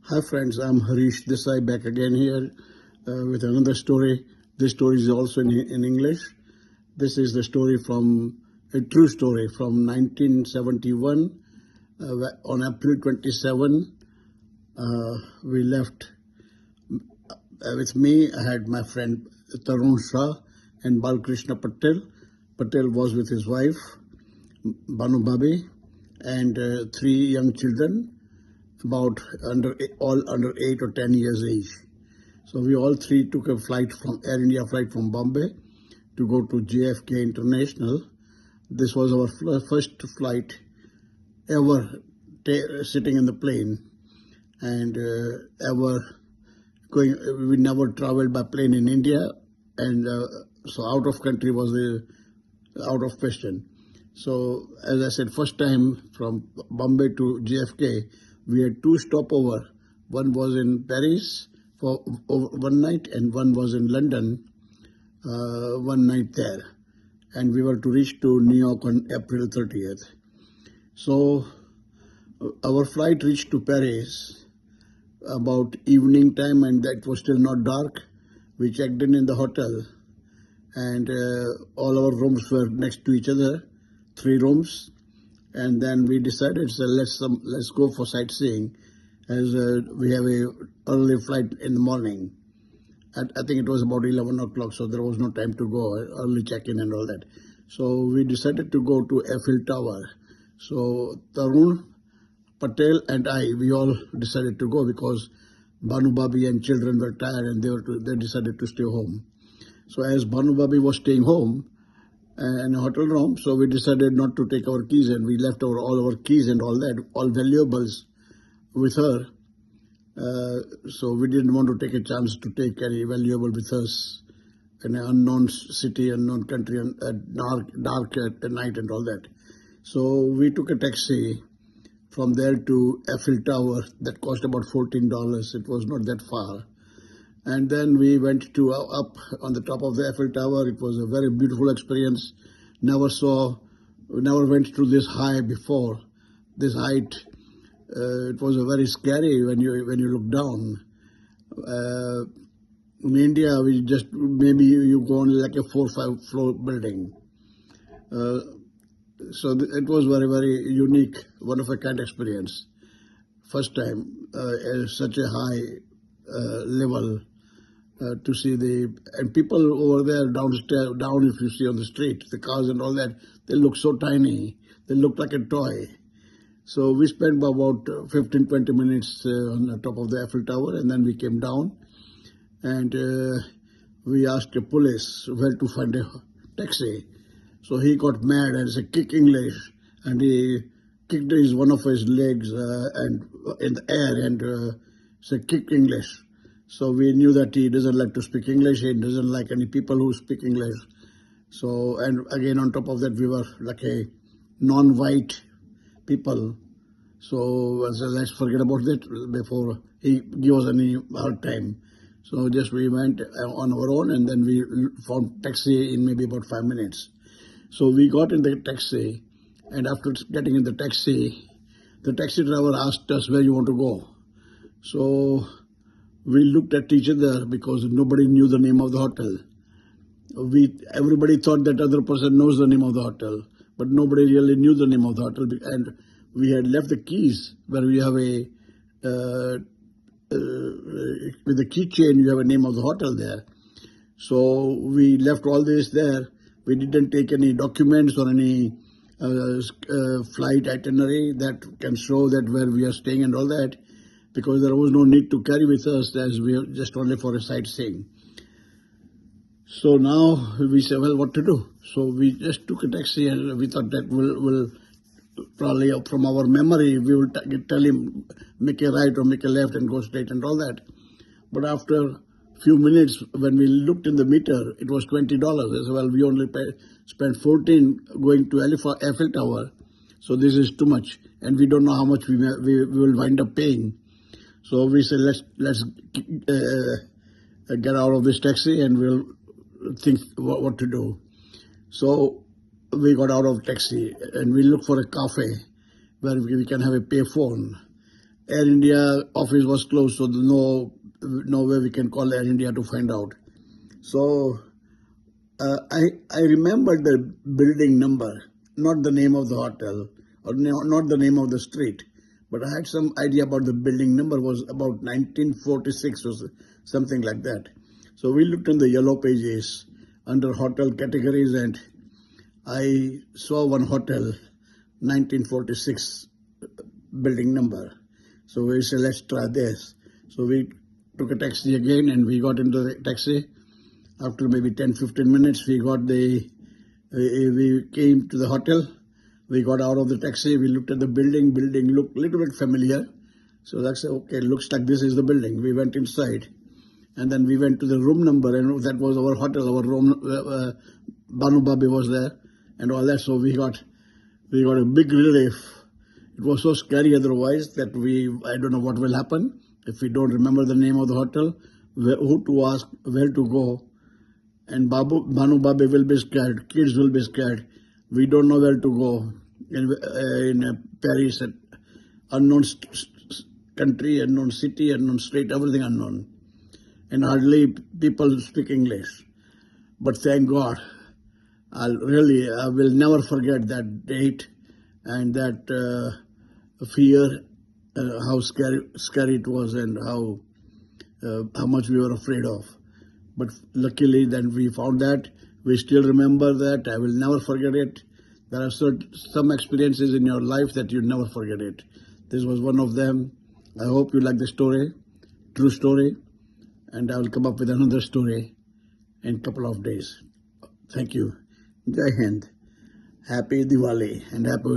Hi friends, I'm Harish Desai back again here with another story. This story is also in English. This is the story from a true story from 1971. On April 27, we left. With me, I had my friend Tarun Shah and Balkrishna Patel. Patel was with his wife, Banu Babi, and three young children, about all under 8 or 10 years age. So we all three took a flight from Air India flight from Bombay to go to JFK International. This was our first flight ever sitting in the plane, and ever going. We never traveled by plane in India, and so out of country was out of question. So as I said, first time from Bombay to JFK, we had two stopover. One was in Paris for one night, and one was in London one night there. And we were to reach to New York on April 30th. So our flight reached to Paris about evening time, and that was still not dark. We checked in the hotel, and all our rooms were next to each other, 3 rooms. And then we decided, so let's go for sightseeing, as we have a early flight in the morning. I think it was about 11 o'clock, so there was no time to go, early check-in and all that. So we decided to go to Eiffel Tower. So Tarun, Patel and we all decided to go because Banu Babi and children were tired, and they decided to stay home. So as Banu Babi was staying home in a hotel room, so we decided not to take our keys, and we left all our keys and all that, all valuables with her. So we didn't want to take a chance to take any valuable with us in an unknown city, unknown country, dark at night and all that. So we took a taxi from there to Eiffel Tower. That cost about $14. It was not that far. And then we went to up on the top of the Eiffel Tower. It was a very beautiful experience. Never went to this high before, this height. It was very scary when you look down. In India, we just maybe you go on like a 4 or 5 floor building. So it was very, very unique, one of a kind experience. First time at such a high level to see and people over there downstairs, if you see on the street, the cars and all that, they look so tiny. They look like a toy. So we spent about 15-20 minutes on the top of the Eiffel Tower, and then we came down, and we asked the police where to find a taxi. So he got mad and said, "Kick English," and he kicked one of his legs and in the air and said, "Kick English." So we knew that he doesn't like to speak English. He doesn't like any people who speak English. So, and again on top of that, we were like a non-white people. So I said, let's forget about that before he gives us any hard time. So just we went on our own, and then we found taxi in maybe about 5 minutes. So we got in the taxi, and after getting in the taxi driver asked us where you want to go. So we looked at each other because nobody knew the name of the hotel. Everybody thought that other person knows the name of the hotel, but nobody really knew the name of the hotel. And we had left the keys where we have with the keychain, you have a name of the hotel there. So we left all this there. We didn't take any documents or any flight itinerary that can show that where we are staying and all that, because there was no need to carry with us, as we are just only for a sightseeing. So now we said, well, what to do? So we just took a taxi, and we thought that we'll probably, from our memory, we will tell him, make a right or make a left and go straight and all that. But after a few minutes, when we looked in the meter, it was $20. I said, well, we only spent $14 going to Eiffel Tower. So this is too much, and we don't know how much we will wind up paying. So we said, let's get out of this taxi, and we'll think what to do. So we got out of taxi, and we looked for a cafe where we can have a pay phone. Air India office was closed, so no way we can call Air India to find out. So I remembered the building number, not the name of the hotel or not the name of the street, but I had some idea about the building number was about 1946 or something like that. So we looked in the yellow pages under hotel categories, and I saw one hotel, 1946 building number. So we said, let's try this. So we took a taxi again, and we got into the taxi. After maybe 10-15 minutes, we came to the hotel. We got out of the taxi. We looked at the building. Building looked a little bit familiar. So that's okay. Looks like this is the building. We went inside, and then we went to the room number, and that was our hotel. Our room, Banu Babi was there, and all that. So we got a big relief. It was so scary otherwise that I don't know what will happen if we don't remember the name of the hotel, who to ask, where to go. And Banu Babi will be scared, kids will be scared. We don't know where to go in Paris, unknown country, unknown city, unknown state, everything unknown. And hardly people speak English. But thank God, I will never forget that date and that fear, how scary it was, and how much we were afraid of. But luckily then we found that. We still remember that. I will never forget it. There are some experiences in your life that you never forget it. This was one of them. I hope you like the story, true story. And I will come up with another story in a couple of days. Thank you. Jai Hind. Happy Diwali and happy